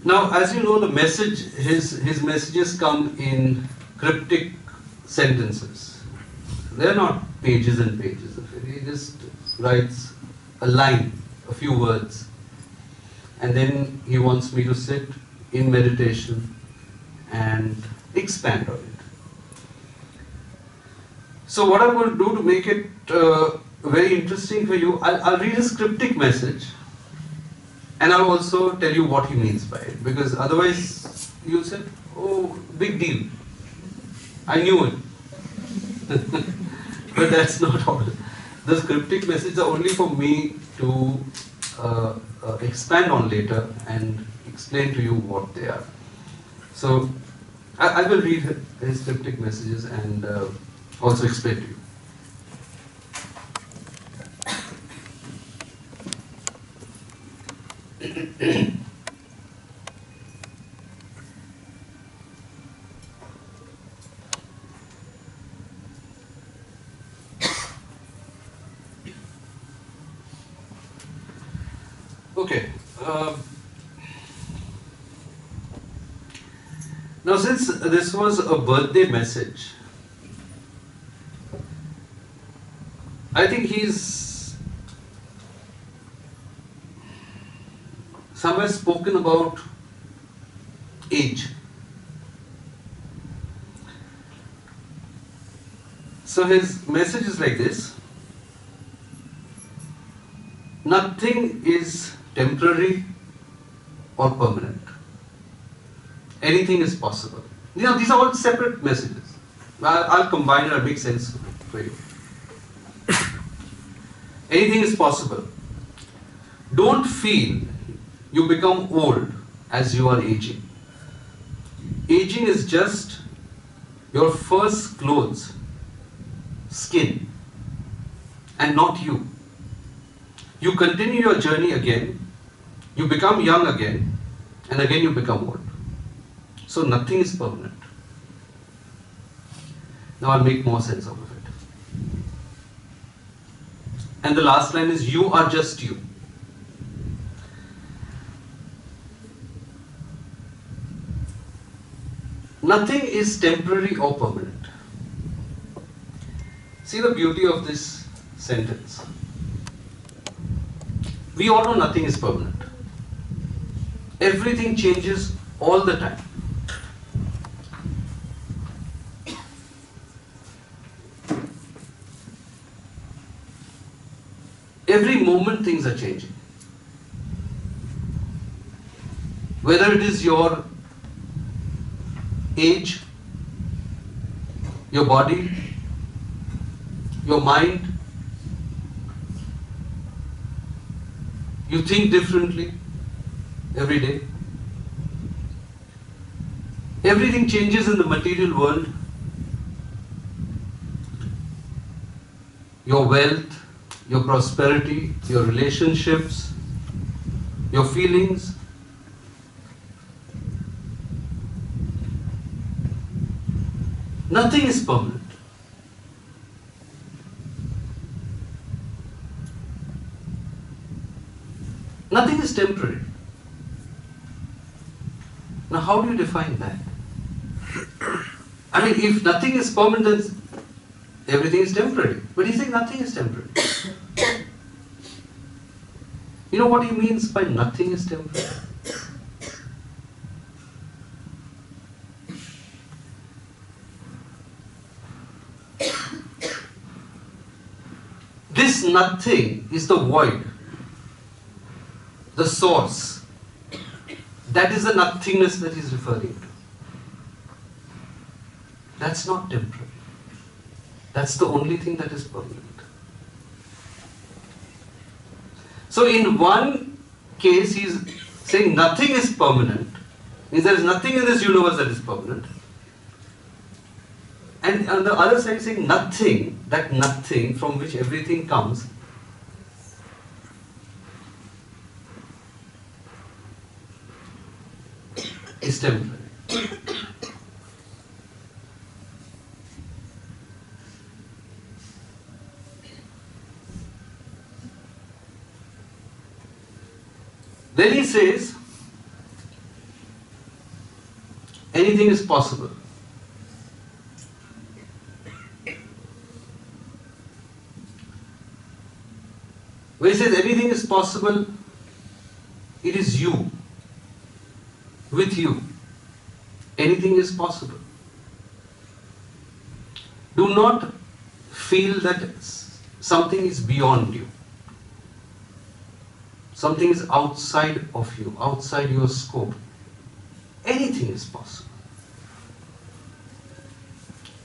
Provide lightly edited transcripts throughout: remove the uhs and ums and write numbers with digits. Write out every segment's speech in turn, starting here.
Now, as you know, the message, his messages come in cryptic sentences. They're not pages and pages of it. He just writes a line, a few words, and then he wants me to sit in meditation and expand on it. So what I'm going to do to make it very interesting for you, I'll read his cryptic message, and I'll also tell you what he means by it, because otherwise you'll say, oh, big deal, I knew it. But that's not all. The cryptic messages are only for me to expand on later and explain to you what they are. So I will read his cryptic messages and also explain to you. Okay. Now, since this was a birthday message, I think he's somewhere spoken about age. So his message is like this: nothing is temporary or permanent. Anything is possible. You know, these are all separate messages. I'll combine it and make sense for you. Anything is possible. Don't feel you become old as you are aging. Aging is just your first clothes, skin, and not you. You continue your journey again, you become young again, and again you become old. So nothing is permanent. Now I'll make more sense out of it. And the last line is, you are just you. Nothing is temporary or permanent. See the beauty of this sentence. We all know nothing is permanent. Everything changes all the time. Every moment things are changing. Whether it is your age, your body, your mind, you think differently every day. Everything changes in the material world. Your wealth, your prosperity, your relationships, your feelings. Nothing is permanent. Nothing is temporary. Now, how do you define that? I mean, if nothing is permanent, then everything is temporary. But he's saying nothing is temporary. You know what he means by nothing is temporary? This nothing is the void, the source. That is the nothingness that he's referring to. That's not temporary. That's the only thing that is permanent. So in one case he's saying nothing is permanent, means there is nothing in this universe that is permanent. And on the other side saying nothing, that nothing from which everything comes, is temporary. Then he says, anything is possible. When he says anything is possible, it is you, with you. Anything is possible. Do not feel that something is beyond you. Something is outside of you, outside your scope. Anything is possible.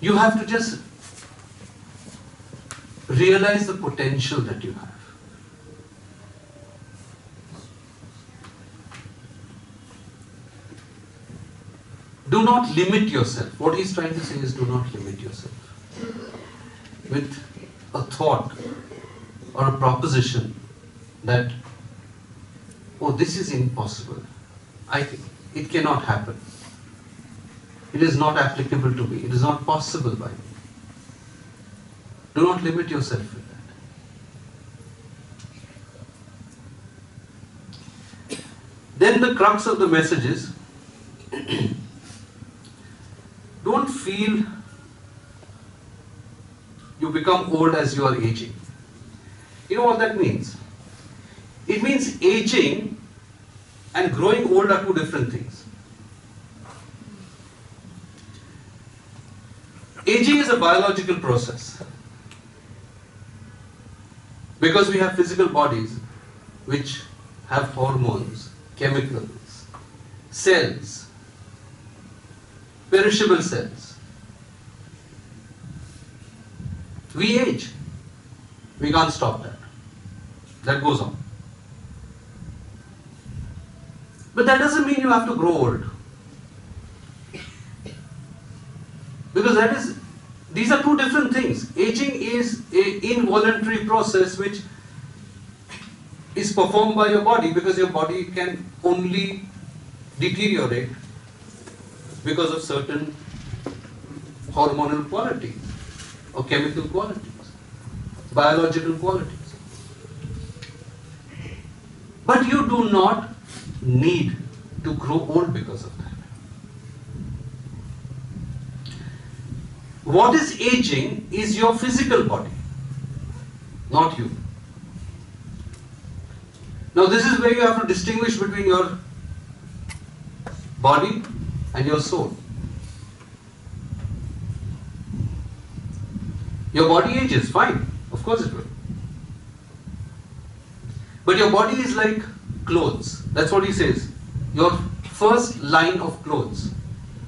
You have to just realize the potential that you have. Do not limit yourself. What he's trying to say is do not limit yourself with a thought or a proposition that, oh, this is impossible. It cannot happen. It is not applicable to me. It is not possible by me. Do not limit yourself with that. Then the crux of the message is, don't feel you become old as you are aging. You know what that means? It means aging and growing old are two different things. Aging is a biological process. Because we have physical bodies which have hormones, chemicals, cells, perishable cells. We age. We can't stop that. That goes on. But that doesn't mean you have to grow old. Because these are two different things. Aging is an involuntary process which is performed by your body because your body can only deteriorate because of certain hormonal qualities or chemical qualities, biological qualities. But you do not need to grow old because of that. What is aging is your physical body, not you. Now this is where you have to distinguish between your body and your soul. Your body ages, fine, of course it will. But your body is like clothes. That's what he says. Your first line of clothes,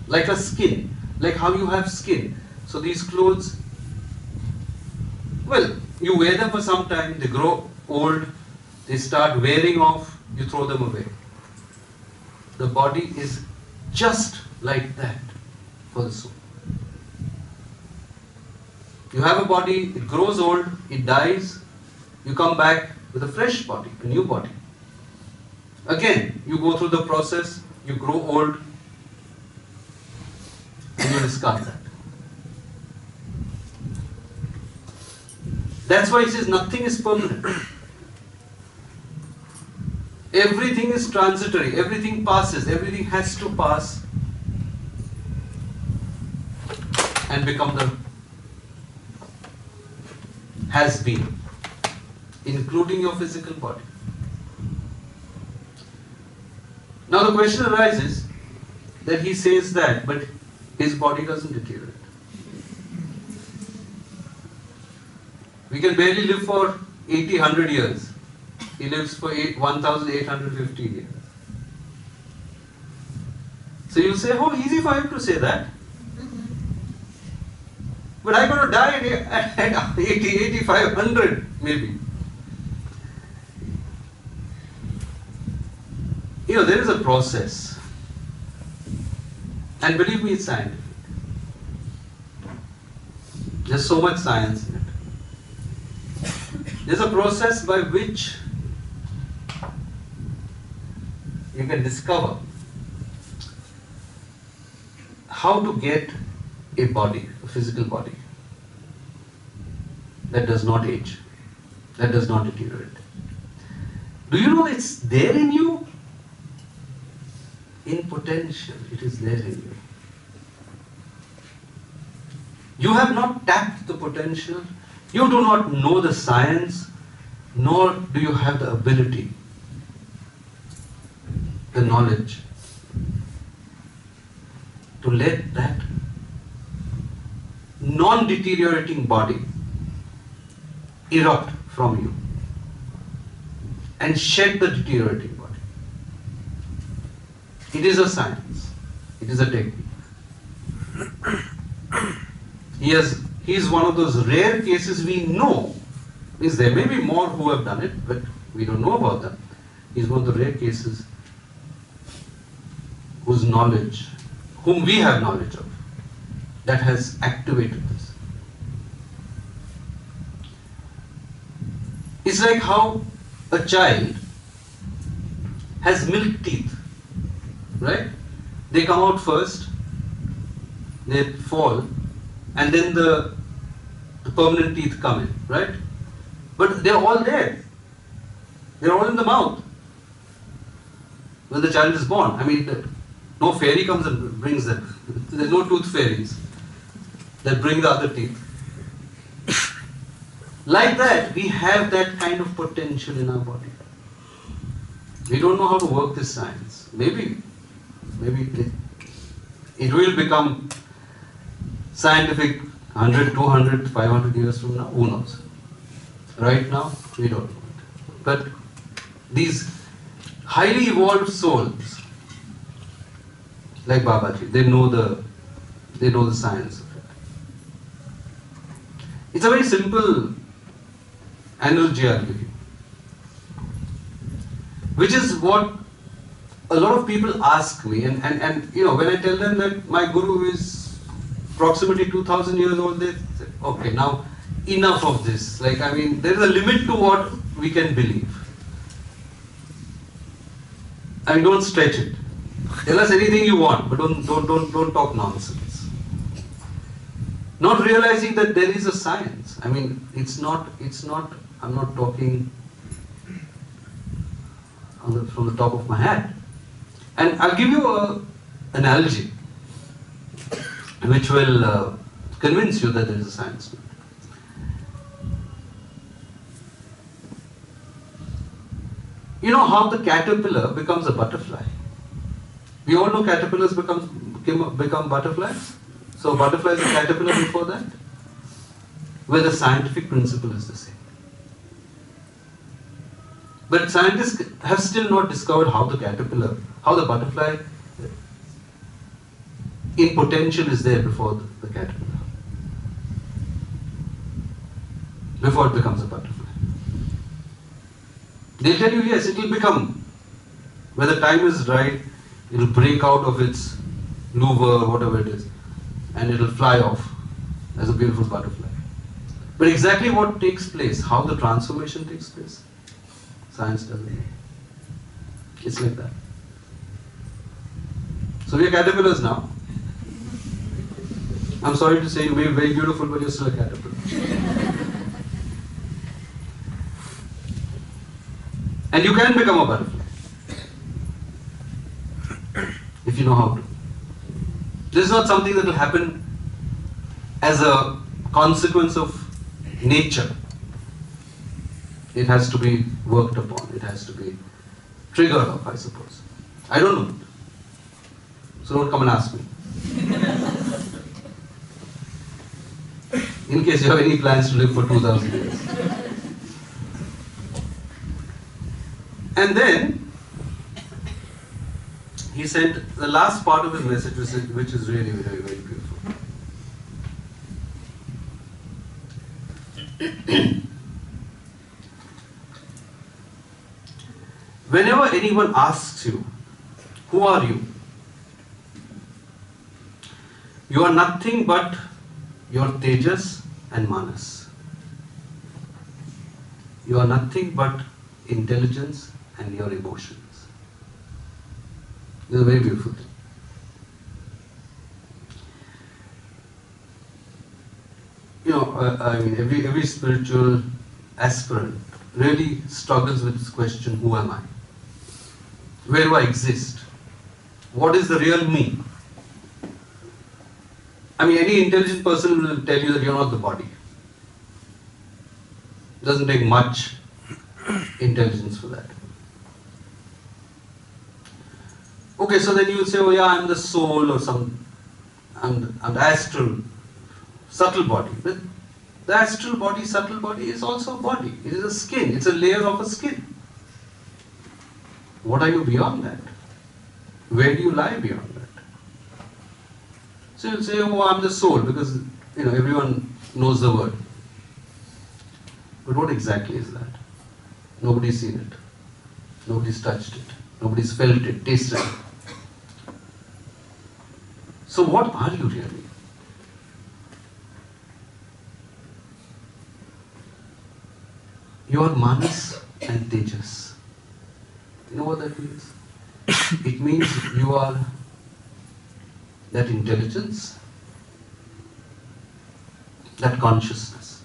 like a skin, like how you have skin. So these clothes, well, you wear them for some time, they grow old, they start wearing off, you throw them away. The body is just like that for the soul. You have a body, it grows old, it dies, you come back with a fresh body, a new body. Again, you go through the process, you grow old, and you discard that. That's why he says nothing is permanent. Everything is transitory, everything passes, everything has to pass and become the has been, including your physical body. Now the question arises that he says that, but his body doesn't deteriorate. We can barely live for 80, 100 years. He lives for 1,850 years. So you say, oh, easy for him to say that. But I'm going to die at 80, 85, 100 maybe. You know, there is a process. And believe me, it's scientific. There's so much science in it. There's a process by which you can discover how to get a body, a physical body, that does not age, that does not deteriorate. Do you know it's there in you? In potential, it is there in you. You have not tapped the potential. You do not know the science, nor do you have the ability, the knowledge to let that non-deteriorating body erupt from you and shed the deteriorating body. It is a science. It is a technique. He is one of those rare cases we know. Means there may be more who have done it, but we don't know about them. He is one of the rare cases whose knowledge, whom we have knowledge of, that has activated this. It's like how a child has milk teeth, right? They come out first, they fall, and then the permanent teeth come in, right? But they're all there. They're all in the mouth when the child is born. I mean, no fairy comes and brings them. There's no tooth fairies that bring the other teeth. Like that, we have that kind of potential in our body. We don't know how to work this science. Maybe it will become scientific 100, 200, 500 years from now. Who knows? Right now, we don't know it. But these highly evolved souls, like Babaji, they know the science of it. It's a very simple analogy I'll give you, which is what a lot of people ask me, and when I tell them that my guru is approximately 2000 years old, they say, okay, now enough of this. Like, I mean, there is a limit to what we can believe. I mean, don't stretch it. Tell us anything you want, but don't talk nonsense. Not realizing that there is a science. I mean, it's not. I'm not talking from the top of my head. And I'll give you an analogy which will convince you that there is a science. You know how the caterpillar becomes a butterfly? We all know caterpillars become butterflies. So butterfly is a caterpillar before that, where the scientific principle is the same. But scientists have still not discovered how the butterfly in potential is there before the caterpillar, before it becomes a butterfly. They'll tell you, yes, it will become, when the time is right, it will break out of its louver, whatever it is, and it will fly off as a beautiful butterfly. But exactly what takes place, how the transformation takes place, science doesn't know. It's like that. So we are caterpillars now. I'm sorry to say, you may be very beautiful, but you're still a caterpillar. And you can become a butterfly if you know how to. This is not something that will happen as a consequence of nature. It has to be worked upon. It has to be triggered off, I suppose. I don't know. So don't come and ask me. In case you have any plans to live for 2000 years. And then he said the last part of his message, which is really very, very beautiful. Whenever anyone asks you, who are you? You are nothing but your tejas and manas. You are nothing but intelligence and your emotions. This is a very beautiful thing. I mean, every spiritual aspirant really struggles with this question, who am I? Where do I exist? What is the real me? I mean, any intelligent person will tell you that you're not the body. It doesn't take much intelligence for that. Okay, so then you will say, oh yeah, I'm the soul or I'm the astral, subtle body. But the astral body, subtle body is also a body. It is a skin. It's a layer of a skin. What are you beyond that? Where do you lie beyond that? So you'll say, oh, I'm the soul, because everyone knows the word. But what exactly is that? Nobody's seen it. Nobody's touched it. Nobody's felt it, tasted it. So what are you really? You are Manas and Tejas. You know what that means? It means you are that intelligence, that consciousness.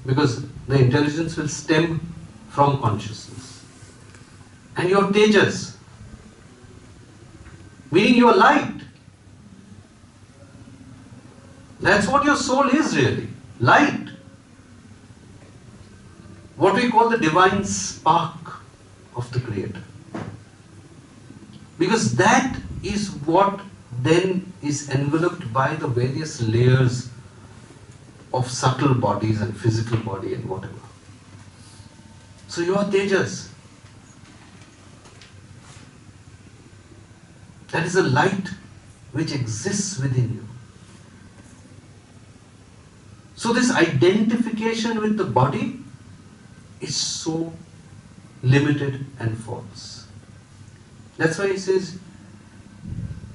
Because the intelligence will stem from consciousness. And you are Tejas, meaning you are light. That's what your soul is really, light. What we call the divine spark of the Creator. Because that is what then is enveloped by the various layers of subtle bodies and physical body and whatever. So you are Tejas. That is a light which exists within you. So this identification with the body is so limited and false. That's why he says,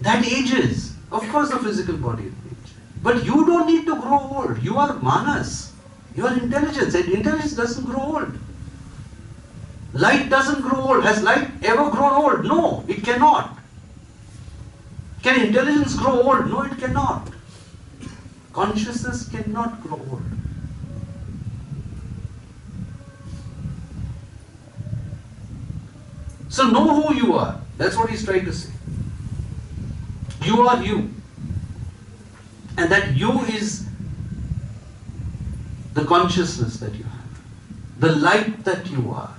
that ages. Of course the physical body will age. But you don't need to grow old. You are Manas. You are intelligence. And intelligence doesn't grow old. Light doesn't grow old. Has light ever grown old? No, it cannot. Can intelligence grow old? No, it cannot. Consciousness cannot grow old. So know who you are. That's what he's trying to say. You are you. And that you is the consciousness that you have. The light that you are.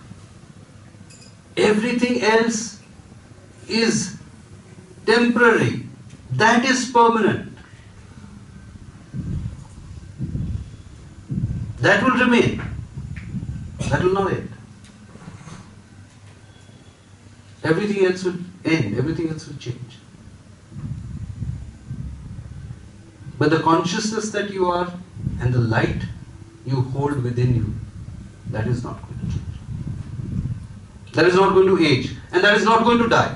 Everything else is temporary. That is permanent. That will remain. That will not end. Everything else will end. Everything else will change. But the consciousness that you are and the light you hold within you, that is not going to change. That is not going to age. And that is not going to die.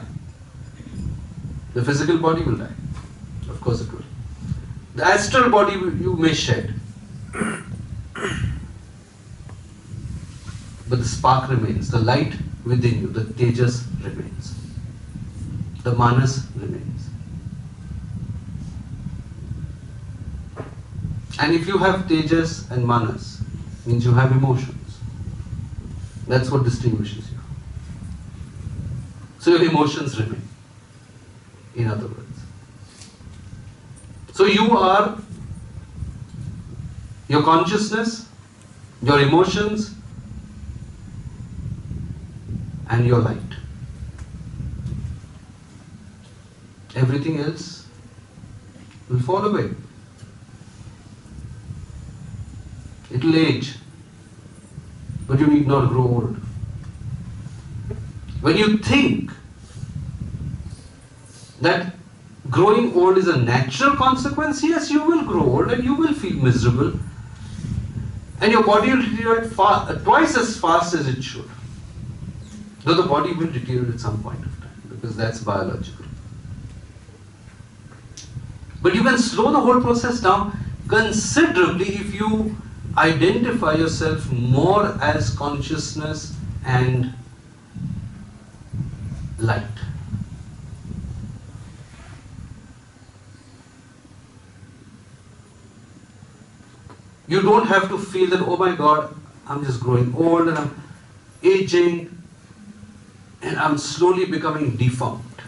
The physical body will die. Of course it will. The astral body you may shed. But the spark remains. The light within you, the Tejas remains. The Manas remains. And if you have Tejas and Manas, means you have emotions. That's what distinguishes you. So your emotions remain. In other words. So you are your consciousness, your emotions, and your light. Everything else will fall away. It will age, but you need not grow old. When you think that growing old is a natural consequence, yes, you will grow old and you will feel miserable. And your body will deteriorate twice as fast as it should. Though the body will deteriorate at some point of time, because that's biological. But you can slow the whole process down considerably if you identify yourself more as consciousness and light. You don't have to feel that, oh my God, I'm just growing old and I'm aging and I'm slowly becoming defunct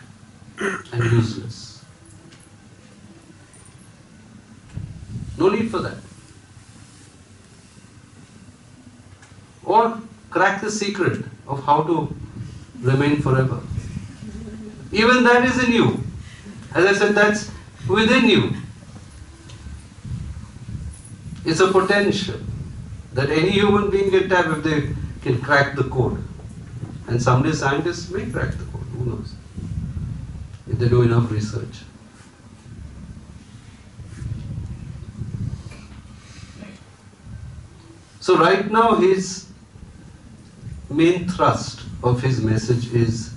and useless. No need for that. Or crack the secret of how to remain forever. Even that is in you. As I said, that's within you. It's a potential that any human being can tap if they can crack the code. And someday scientists may crack the code, who knows, if they do enough research. So right now his main thrust of his message is,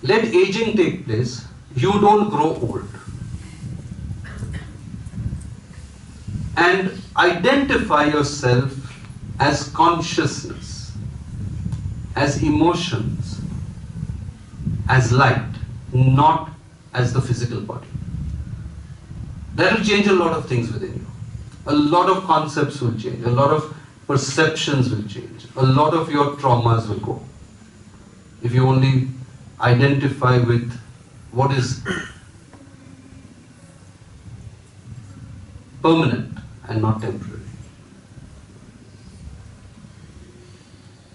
let aging take place, you don't grow old. And identify yourself as consciousness, as emotions, as light, not as the physical body. That will change a lot of things within you. A lot of concepts will change, a lot of perceptions will change, a lot of your traumas will go. If you only identify with what is permanent and not temporary.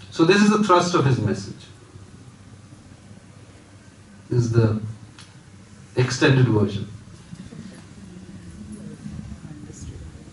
So this is the thrust of his message. This is the extended version.